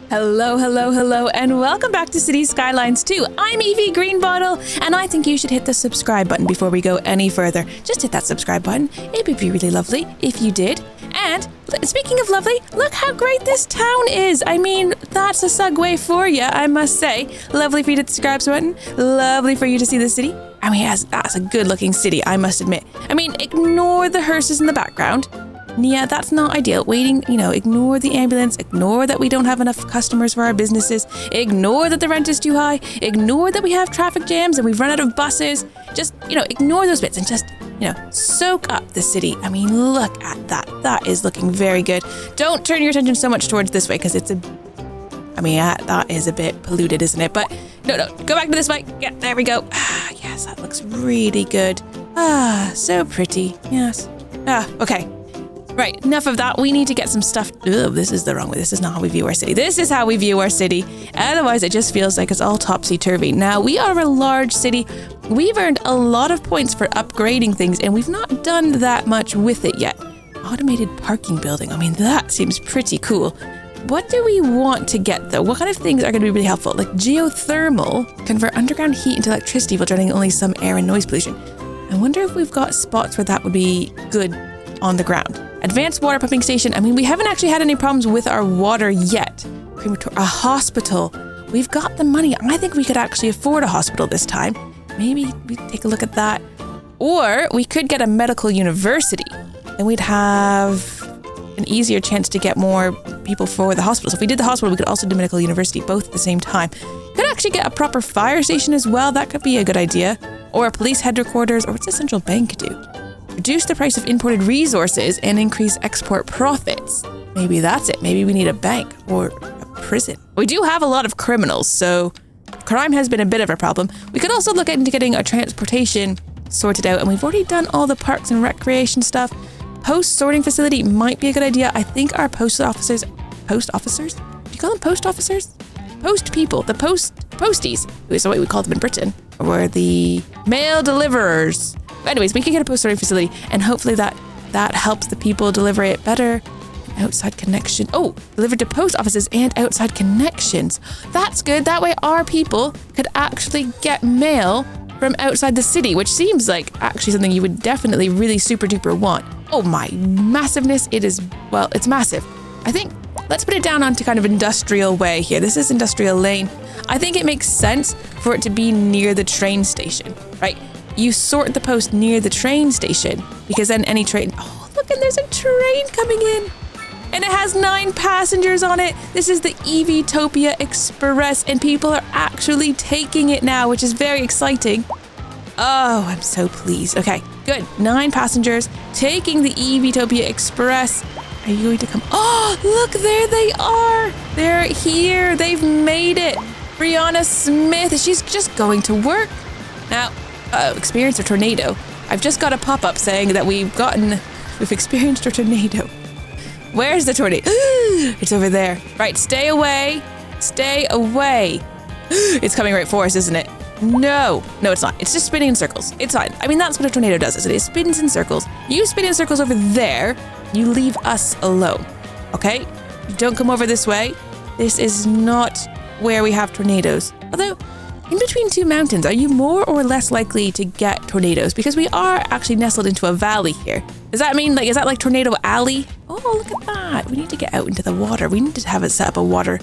Hello, hello, hello, and welcome back to City Skylines 2. I'm Evie Greenbottle, and I think you should hit the subscribe button before we go any further. Just hit that subscribe button. It would be really lovely if you did. And speaking of lovely, look how great this town is. I mean, that's a segue for you, I must say. Lovely for you to hit the subscribe button. Lovely for you to see the city. I mean, that's a good looking city, I must admit. I mean, ignore the hearses in the background. Yeah, that's not ideal. Waiting, ignore the ambulance, ignore that we don't have enough customers for our businesses, ignore that the rent is too high, ignore that we have traffic jams and we've run out of buses. Just, ignore those bits and just, soak up the city. I mean, look at that. That is looking very good. Don't turn your attention so much towards this way because that is a bit polluted, isn't it? But no, go back to this way. Yeah, there we go. Yes, that looks really good. So pretty. Yes. Okay. Right, enough of that. We need to get some stuff. Ugh, this is the wrong way. This is not how we view our city. This is how we view our city. Otherwise, it just feels like it's all topsy-turvy. Now, we are a large city. We've earned a lot of points for upgrading things, and we've not done that much with it yet. Automated parking building. I mean, that seems pretty cool. What do we want to get, though? What kind of things are going to be really helpful? Like geothermal, convert underground heat into electricity while generating only some air and noise pollution. I wonder if we've got spots where that would be good on the ground. Advanced water pumping station. I mean, we haven't actually had any problems with our water yet. A hospital. We've got the money. I think we could actually afford a hospital this time. Maybe we take a look at that. Or we could get a medical university and we'd have an easier chance to get more people for the hospital. So if we did the hospital, we could also do medical university both at the same time. Could actually get a proper fire station as well. That could be a good idea. Or a police headquarters. Or what's the central bank do? Reduce the price of imported resources and increase export profits. Maybe that's it. Maybe we need a bank or a prison. We do have a lot of criminals, so crime has been a bit of a problem. We could also look into getting our transportation sorted out, and we've already done all the parks and recreation stuff. Post sorting facility might be a good idea. I think our post officers? Do you call them post officers? Post people, the posties, is the way we call them in Britain, were the mail deliverers. Anyways, we can get a post sorting facility and hopefully that helps the people deliver it better. Outside connection. Oh, delivered to post offices and outside connections. That's good. That way our people could actually get mail from outside the city, which seems like actually something you would definitely really super duper want. Oh my massiveness. It's massive. I think let's put it down onto kind of industrial way here. This is industrial lane. I think it makes sense for it to be near the train station, right? You sort the post near the train station because then any train... Oh, look, and there's a train coming in. And it has 9 passengers on it. This is the Eveytopia Express and people are actually taking it now, which is very exciting. Oh, I'm so pleased. Okay, good. 9 passengers taking the Eveytopia Express. Are you going to come? Oh, look, there they are. They're here. They've made it. Brianna Smith, she's just going to work. Now, experienced a tornado. I've just got a pop-up saying that we've experienced a tornado. Where's the tornado? It's over there. Right, stay away. Stay away. It's coming right for us, isn't it? No, it's not. It's just spinning in circles. It's fine. I mean, that's what a tornado does, isn't it? It spins in circles. You spin in circles over there. You leave us alone. Okay? Don't come over this way. This is not where we have tornadoes. Although, in between 2 mountains, are you more or less likely to get tornadoes? Because we are actually nestled into a valley here. Does that mean, is that like Tornado Alley? Oh, look at that. We need to get out into the water. We need to have it set up a water.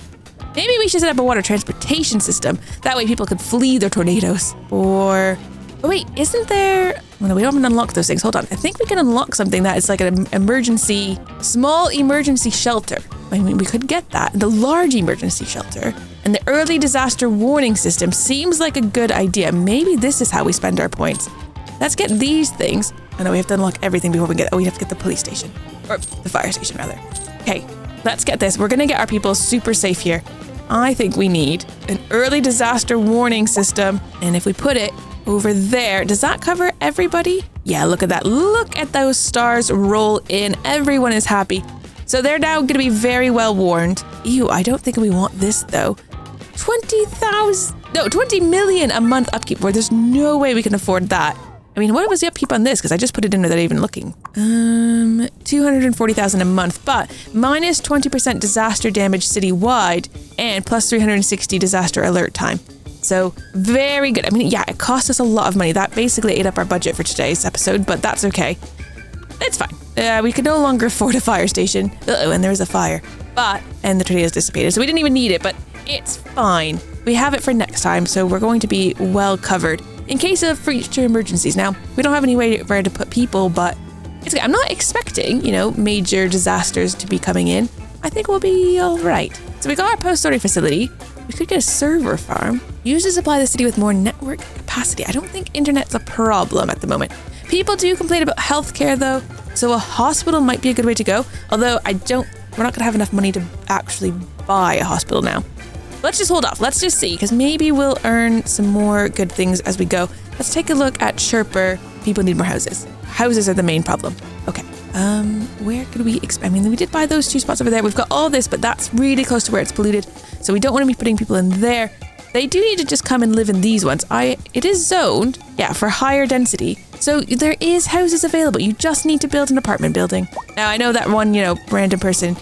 Maybe we should set up a water transportation system. That way people could flee their tornadoes. Or, oh wait, isn't there... Well, no, we don't unlock those things. Hold on. I think we can unlock something that is like an small emergency shelter. I mean, we could get that. The large emergency shelter. And the early disaster warning system seems like a good idea. Maybe this is how we spend our points. Let's get these things. Oh no, we have to unlock everything before we we have to get the police station. Or the fire station, rather. Okay, let's get this. We're going to get our people super safe here. I think we need an early disaster warning system. And if we put it over there, does that cover everybody? Yeah, look at that. Look at those stars roll in. Everyone is happy. So they're now going to be very well warned. Ew, I don't think we want this though. 20 million a month upkeep. Where there's no way we can afford that. I mean, what was the upkeep on this? Because I just put it in without even looking. 240,000 a month, but minus 20% disaster damage citywide and plus 360 disaster alert time. So very good. I mean, yeah, it cost us a lot of money. That basically ate up our budget for today's episode, but that's okay. It's fine. We could no longer afford a fire station. Uh-oh, and there was a fire. And the tornadoes dissipated, so we didn't even need it, but it's fine. We have it for next time, so we're going to be well covered in case of future emergencies. Now, we don't have any way where to put people, but it's okay. I'm not expecting, major disasters to be coming in. I think we'll be all right. So we got our post-sorting facility. We could get a server farm. Use to supply the city with more network capacity. I don't think internet's a problem at the moment. People do complain about healthcare though, so a hospital might be a good way to go. Although we're not gonna have enough money to actually buy a hospital now. Let's just hold off. Let's just see, because maybe we'll earn some more good things as we go. Let's take a look at Chirper. People need more houses. Houses are the main problem. Okay. Where could we expand? I mean, we did buy those 2 spots over there. We've got all this, but that's really close to where it's polluted. So we don't want to be putting people in there. They do need to just come and live in these ones. It is zoned, for higher density. So there is houses available. You just need to build an apartment building. Now, I know that one, random person.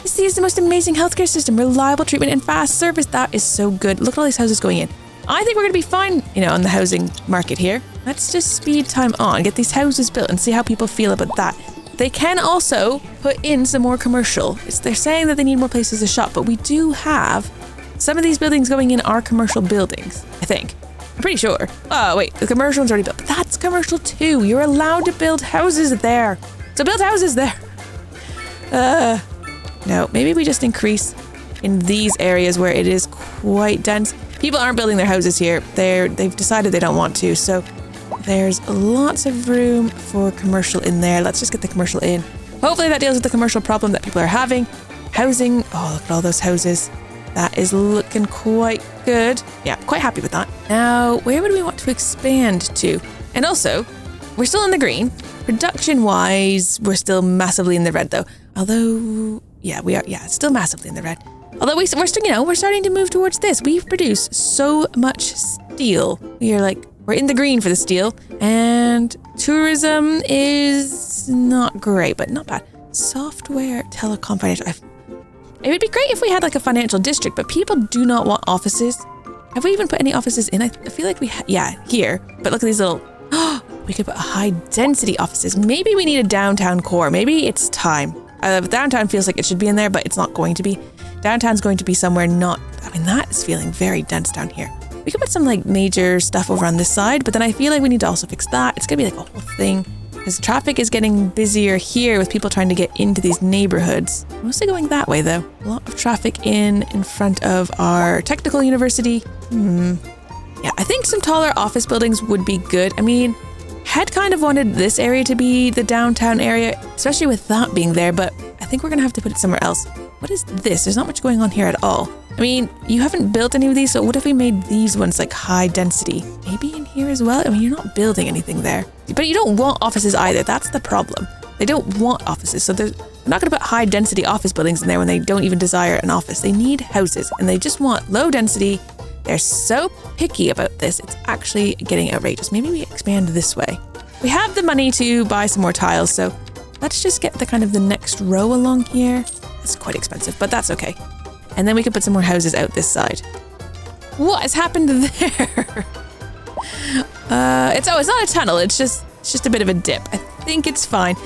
This is the most amazing healthcare system, reliable treatment and fast service. That is so good. Look at all these houses going in. I think we're going to be fine, on the housing market here. Let's just speed time on, get these houses built and see how people feel about that. They can also put in some more commercial. They're saying that they need more places to shop, but we do have some of these buildings going in are commercial buildings, I think. I'm pretty sure. Oh, wait, the commercial one's already built, but that's commercial too. You're allowed to build houses there. So build houses there. No, maybe we just increase in these areas where it is quite dense. People aren't building their houses here. They've decided they don't want to, so there's lots of room for commercial in there. Let's just get the commercial in. Hopefully that deals with the commercial problem that people are having. Housing, oh, look at all those houses. That is looking quite good. Yeah, quite happy with that. Now, where would we want to expand to? And also, we're still in the green. Production-wise, we're still massively in the red though. Although, yeah, we are, still massively in the red. Although we're still, we're starting to move towards this. We've produced so much steel. We're in the green for the steel. And tourism is not great, but not bad. Software, telecom, financial. It would be great if we had a financial district, but people do not want offices. Have we even put any offices in? I feel like we here. But look at these little, we could put high density offices. Maybe we need a downtown core. Maybe it's time. Downtown feels like it should be in there, but it's not going to be. Downtown's going to be somewhere that is feeling very dense down here. We could put some major stuff over on this side, but then I feel like we need to also fix that. It's gonna be a whole thing. Because traffic is getting busier here with people trying to get into these neighborhoods. Mostly going that way though. A lot of traffic in front of our technical university. Yeah, I think some taller office buildings would be good. I mean, had kind of wanted this area to be the downtown area, especially with that being there, but I think we're gonna have to put it somewhere else. What is this? There's not much going on here at all. I mean, you haven't built any of these, so what if we made these ones high density? Maybe in here as well? I mean, you're not building anything there. But you don't want offices either. That's the problem. They don't want offices, so they're not going to put high density office buildings in there when they don't even desire an office. They need houses, and they just want low density. They're so picky about this. It's actually getting outrageous. Maybe we expand this way. We have the money to buy some more tiles, so let's just get the next row along here. It's quite expensive, but that's okay. And then we can put some more houses out this side. What has happened there? It's not a tunnel. It's just a bit of a dip. I think it's fine.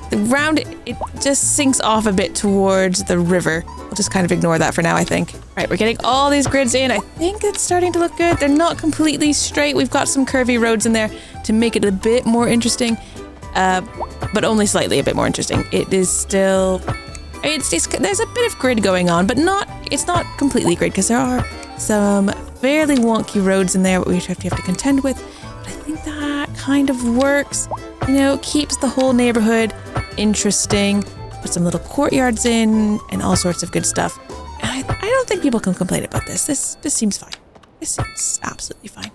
The ground, it just sinks off a bit towards the river. We'll just kind of ignore that for now, I think. All right, we're getting all these grids in. I think it's starting to look good. They're not completely straight. We've got some curvy roads in there to make it a bit more interesting, but only slightly a bit more interesting. It is still... there's a bit of grid going on, but it's not completely grid because there are some fairly wonky roads in there that we have to contend with. But I think that kind of works. Keeps the whole neighborhood interesting. Put some little courtyards in and all sorts of good stuff. And I don't think people can complain about this. This seems fine. This seems absolutely fine.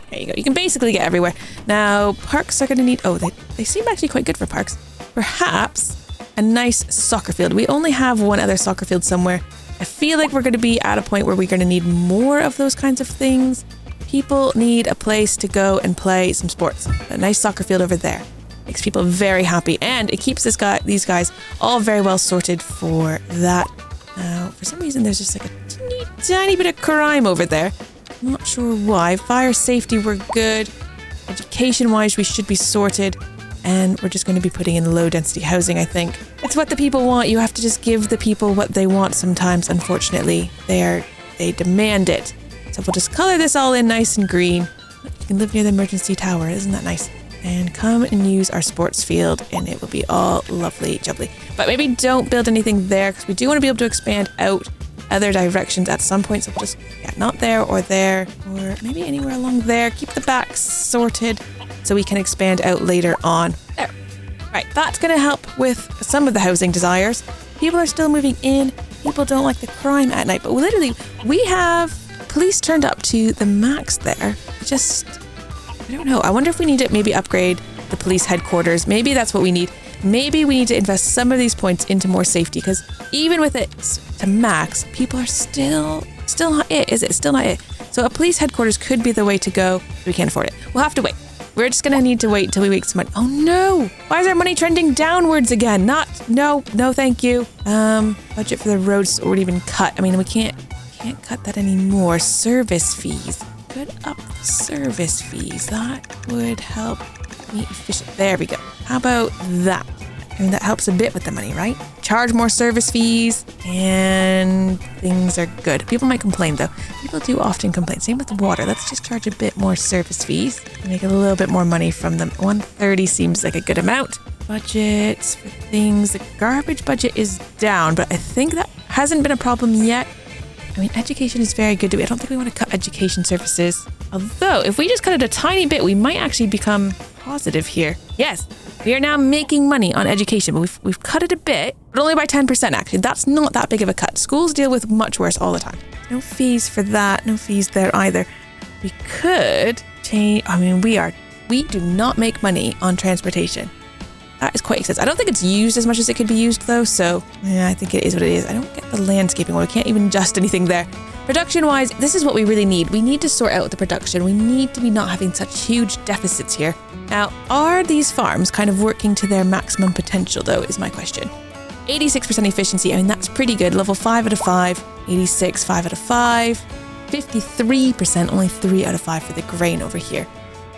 There you go. You can basically get everywhere. Now, parks are going to need... Oh, they seem actually quite good for parks. Perhaps a nice soccer field. We only have one other soccer field somewhere. I feel like we're going to be at a point where we're going to need more of those kinds of things. People need a place to go and play some sports. A nice soccer field over there. Makes people very happy, and it keeps these guys all very well sorted for that. For some reason, there's just like a tiny bit of crime over there. I'm not sure why. Fire safety, we're good. Education-wise, we should be sorted. And we're just going to be putting in low-density housing, I think. It's what the people want. You have to just give the people what they want sometimes. Unfortunately, they demand it. So we'll just color this all in nice and green. You can live near the emergency tower. Isn't that nice? And come and use our sports field, and it will be all lovely jubbly. But maybe don't build anything there, because we do want to be able to expand out other directions at some point. So we'll just, not there, or maybe anywhere along there. Keep the back sorted so we can expand out later on. There. Right, that's going to help with some of the housing desires. People are still moving in. People don't like the crime at night. But literally, we have police turned up to the max there. I don't know. I wonder if we need to maybe upgrade the police headquarters. Maybe that's what we need. Maybe we need to invest some of these points into more safety, because even with it to max, people are still not it, is it? Still not it. So a police headquarters could be the way to go. We can't afford it. We'll have to wait. We're just going to need to wait until we make some money. Oh no! Why is our money trending downwards again? No, thank you. Budget for the roads already been cut. I mean, we can't cut that anymore. Service fees. Could up the service fees. That would help me efficient. There we go. How about that? I mean, that helps a bit with the money, right? Charge more service fees and things are good. People might complain though. People do often complain. Same with water. Let's just charge a bit more service fees and make a little bit more money from them. 130 seems like a good amount. Budgets for things. The garbage budget is down, but I think that hasn't been a problem yet. I mean, education is very good. I don't think we want to cut education services. Although, if we just cut it a tiny bit, we might actually become positive here. Yes, we are now making money on education, but we've cut it a bit, but only by 10% actually. That's not that big of a cut. Schools deal with much worse all the time. No fees for that, no fees there either. We could change, we do not make money on transportation. That is quite expensive. I don't think it's used as much as it could be used though, so yeah, I think it is what it is. I don't get the landscaping one. We can't even adjust anything there. Production-wise, this is what we really need. We need to sort out the production. We need to be not having such huge deficits here. Now, are these farms kind of working to their maximum potential though, is my question. 86% efficiency, I mean, that's pretty good. Level 5 out of 5, 86, 5 out of 5, 53%, only 3 out of 5 for the grain over here.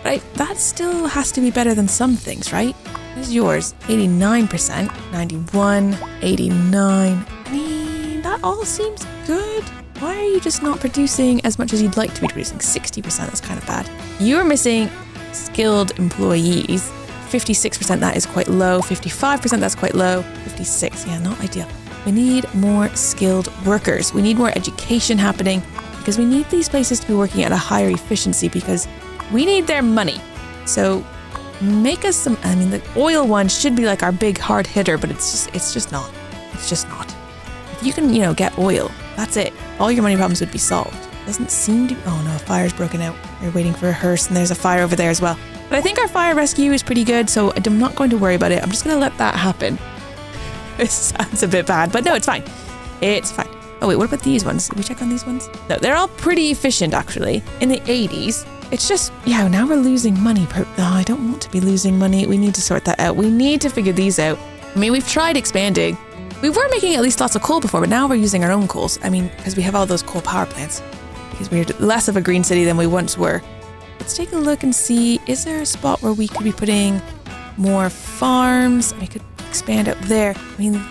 Right, that still has to be better than some things, right? What is yours? 89%, 91, 89. I mean, that all seems good. Why are you just not producing as much as you'd like to be producing? 60%, that's kind of bad. You're missing skilled employees. 56%, that is quite low. 55%, that's quite low. 56, yeah, not ideal. We need more skilled workers. We need more education happening because we need these places to be working at a higher efficiency because we need their money. So make us some, I mean, the oil one should be like our big hard hitter, but it's just not. It's just not. If you can, get oil, that's it. All your money problems would be solved. Doesn't seem to, oh no, a fire's broken out. We're waiting for a hearse and there's a fire over there as well. But I think our fire rescue is pretty good, so I'm not going to worry about it. I'm just going to let that happen. It sounds a bit bad, but no, it's fine. It's fine. Oh wait, what about these ones? Did we check on these ones? No, they're all pretty efficient actually. In the 80s. It's just, now we're losing money. I don't want to be losing money. We need to sort that out. We need to figure these out. I mean, we've tried expanding. We were making at least lots of coal before, but now we're using our own coals. I mean, because we have all those coal power plants. Because we're less of a green city than we once were. Let's take a look and see, is there a spot where we could be putting more farms? We could expand out there. I mean,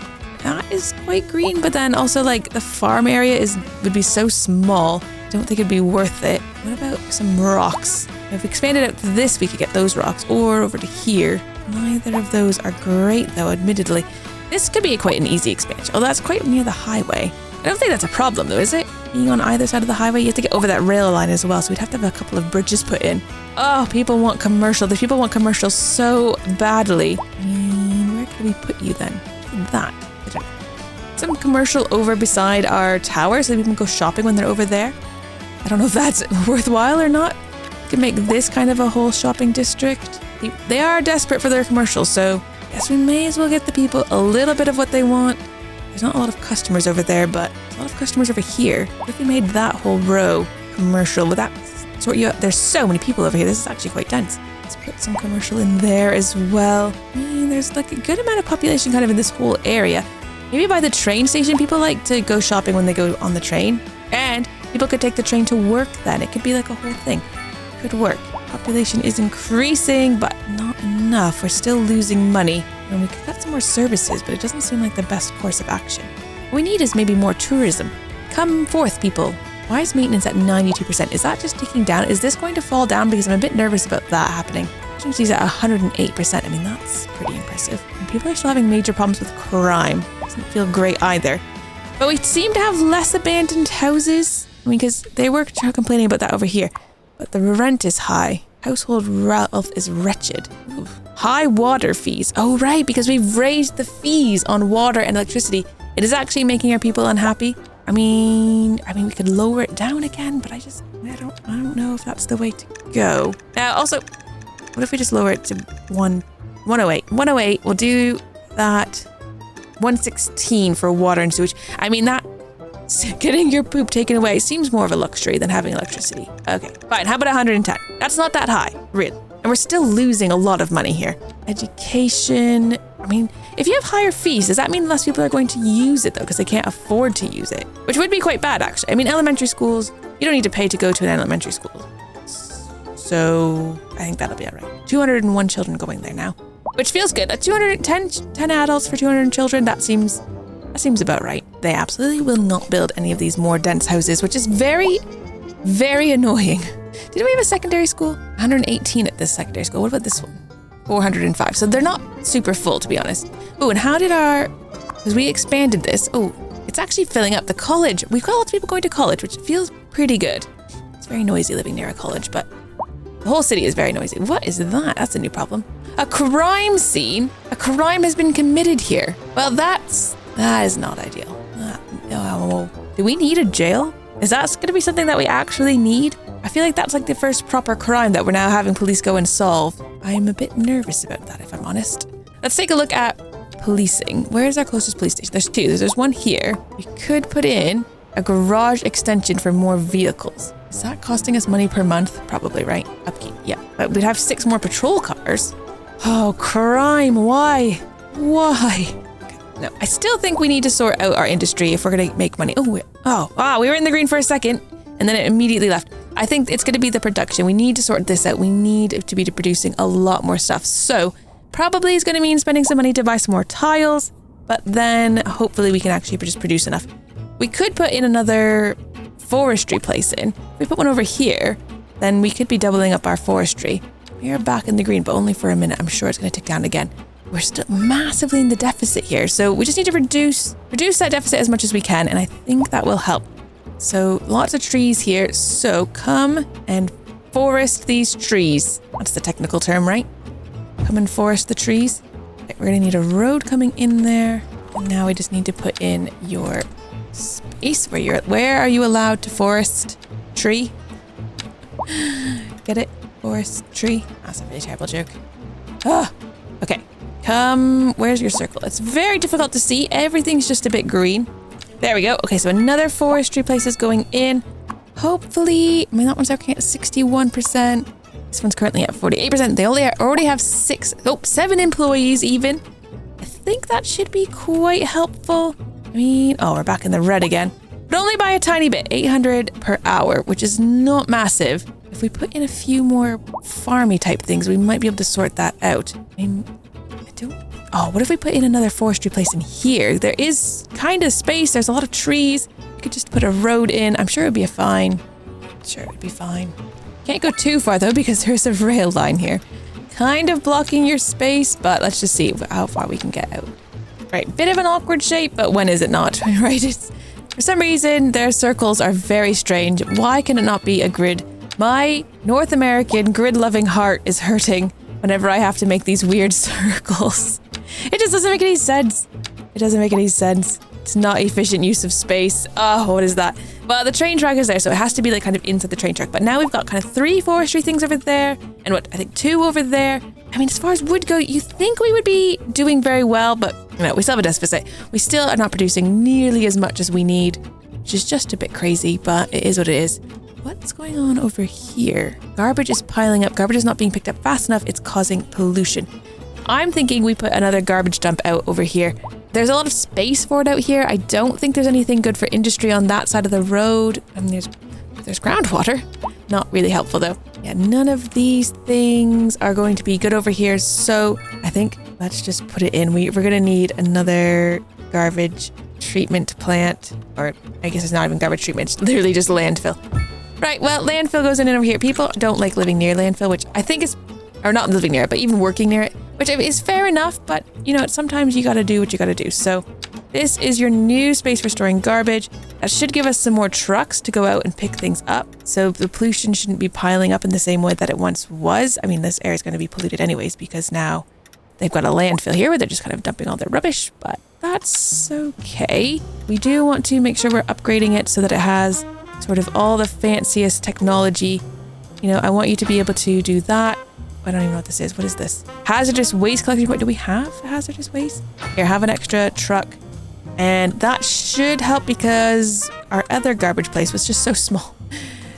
that is quite green, but then also like the farm area would be so small. I don't think it'd be worth it. What about some rocks? If we expanded out to this, we could get those rocks, or over to here. Neither of those are great though, admittedly. This could be quite an easy expansion. Oh, that's quite near the highway. I don't think that's a problem though, is it? Being on either side of the highway, you have to get over that rail line as well, so we'd have to have a couple of bridges put in. Oh, people want commercial. The people want commercial so badly. I mean, where could we put you then? That. I don't know. Some commercial over beside our tower so people can go shopping when they're over there. I don't know if that's worthwhile or not. We could make this kind of a whole shopping district. They are desperate for their commercials, so I guess we may as well get the people a little bit of what they want. There's not a lot of customers over there, but there's a lot of customers over here. What if we made that whole row commercial? Would that sort you out. There's so many people over here. This is actually quite dense. Let's put some commercial in there as well. I mean, there's like a good amount of population kind of in this whole area. Maybe by the train station, people like to go shopping when they go on the train. And people could take the train to work then. It could be like a whole thing. Could work. Population is increasing, but not enough. We're still losing money. And we could get some more services, but it doesn't seem like the best course of action. What we need is maybe more tourism. Come forth, people. Why is maintenance at 92%? Is that just ticking down? Is this going to fall down? Because I'm a bit nervous about that happening. Efficiency's at 108%. I mean, that's pretty impressive. And people are still having major problems with crime. Doesn't feel great either. But we seem to have less abandoned houses. I mean, because they were complaining about that over here. But the rent is high. Household wealth is wretched. Ooh. High water fees. Oh, right, because we've raised the fees on water and electricity. It is actually making our people unhappy. I mean, we could lower it down again, but I don't know if that's the way to go. Now, also, what if we just lower it to 108? 108, we'll do that. 116 for water and sewage. I mean, that getting your poop taken away seems more of a luxury than having electricity. Okay, fine. How about 110? That's not that high, really. And we're still losing a lot of money here. Education. I mean, if you have higher fees, does that mean less people are going to use it, though, because they can't afford to use it? Which would be quite bad, actually. I mean, elementary schools, you don't need to pay to go to an elementary school. So I think that'll be all right. 201 children going there now, which feels good. 10 adults for 200 children, that seems about right. They absolutely will not build any of these more dense houses, which is very, very annoying. Didn't we have a secondary school? 118 at this secondary school. What about this one? 405. So they're not super full, to be honest. Oh, and how did because we expanded this. Oh, it's actually filling up the college. We've got lots of people going to college, which feels pretty good. It's very noisy living near a college, but the whole city is very noisy. What is that? That's a new problem. A crime scene? A crime has been committed here. Well, that is not ideal. Do we need a jail? Is that going to be something that we actually need? I feel like that's like the first proper crime that we're now having police go and solve. I'm a bit nervous about that, if I'm honest. Let's take a look at policing. Where's our closest police station? There's two. There's one here. We could put in a garage extension for more vehicles. Is that costing us money per month? Probably, right? Upkeep, yeah. But we'd have 6 more patrol cars. Oh, crime. Why? Why? No, I still think we need to sort out our industry if we're going to make money. We were in the green for a second and then it immediately left. I think it's going to be the production. We need to sort this out. We need to be producing a lot more stuff. So probably is going to mean spending some money to buy some more tiles, but then hopefully we can actually just produce enough. We could put in another forestry place in. If we put one over here, then we could be doubling up our forestry. We are back in the green, but only for a minute. I'm sure it's going to tick down again. We're still massively in the deficit here. So we just need to reduce that deficit as much as we can. And I think that will help. So lots of trees here. So come and forest these trees. That's the technical term, right? Come and forest the trees. Okay, we're going to need a road coming in there. And now we just need to put in your space where are you allowed to forest tree? Get it? Forest tree. That's a really terrible joke. Okay. Where's your circle? It's very difficult to see. Everything's just a bit green. There we go. Okay, so another forestry place is going in. Hopefully, that one's okay at 61%. This one's currently at 48%. They already have 7 employees even. I think that should be quite helpful. We're back in the red again. But only by a tiny bit, 800 per hour, which is not massive. If we put in a few more farmy type things, we might be able to sort that out. What if we put in another forestry place in here? There is kind of space. There's a lot of trees. We could just put a road in. I'm sure it would be fine. Can't go too far though because there's a rail line here. Kind of blocking your space, but let's just see how far we can get out. Right, bit of an awkward shape, but when is it not? Right, for some reason, their circles are very strange. Why can it not be a grid? My North American grid-loving heart is hurting whenever I have to make these weird circles. It just doesn't make any sense. It's not efficient use of space. Oh, what is that? Well, the train track is there, so it has to be like kind of inside the train track. But now we've got kind of 3 forestry things over there, and I think 2 over there. As far as wood go, you think we would be doing very well, but we still have a deficit. We still are not producing nearly as much as we need, which is just a bit crazy, but it is what it is. what's going on over here? Garbage is piling up. Garbage is not being picked up fast enough. It's causing pollution. I'm thinking we put another garbage dump out over here. There's a lot of space for it out here. I don't think there's anything good for industry on that side of the road. I mean, there's groundwater. Not really helpful though. Yeah, none of these things are going to be good over here. So I think let's just put it in. We're going to need another garbage treatment plant. Or I guess it's not even garbage treatment. It's literally just landfill. Right, well, landfill goes in over here. People don't like living near landfill, which I think is, or not living near it, but even working near it, which is fair enough, but you know, sometimes you gotta do what you gotta do. So this is your new space for storing garbage. That should give us some more trucks to go out and pick things up. So the pollution shouldn't be piling up in the same way that it once was. I mean, this area is going to be polluted anyways because now they've got a landfill here where they're just kind of dumping all their rubbish, but that's okay. We do want to make sure we're upgrading it so that it has sort of all the fanciest technology. You know, I want you to be able to do that. I don't even know what this is. What is this? Hazardous waste collection point. Do we have hazardous waste? Here, have an extra truck. And that should help because our other garbage place was just so small.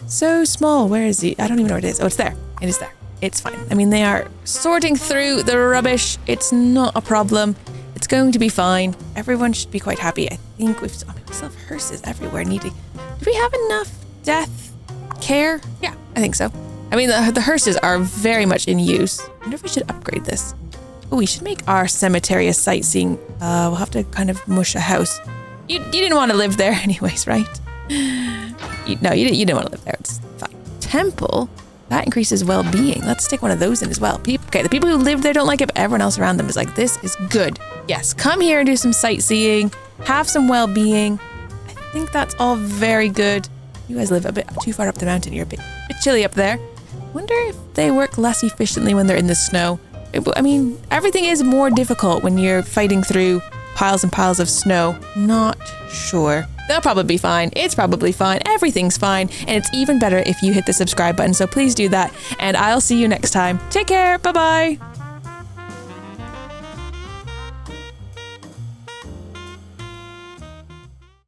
So small. Where is he? I don't even know where it is. Oh, it's there. It is there. It's fine. I mean, they are sorting through the rubbish. It's not a problem. It's going to be fine. Everyone should be quite happy. I think we still have hearses everywhere needing. Do we have enough death care? Yeah, I think so. I mean, the hearses are very much in use. I wonder if we should upgrade this. Oh, we should make our cemetery a sightseeing. We'll have to kind of mush a house. You didn't want to live there anyways, right? No, you didn't want to live there. It's fine. Temple? That increases well-being. Let's stick one of those in as well. Okay, the people who live there don't like it, but everyone else around them is like, this is good. Yes, come here and do some sightseeing. Have some well-being. I think that's all very good. You guys live a bit too far up the mountain. You're a bit chilly up there. Wonder if they work less efficiently when they're in the snow. I mean, everything is more difficult when you're fighting through piles and piles of snow. Not sure. They'll probably be fine. It's probably fine. Everything's fine. And it's even better if you hit the subscribe button. So please do that. And I'll see you next time. Take care. Bye-bye.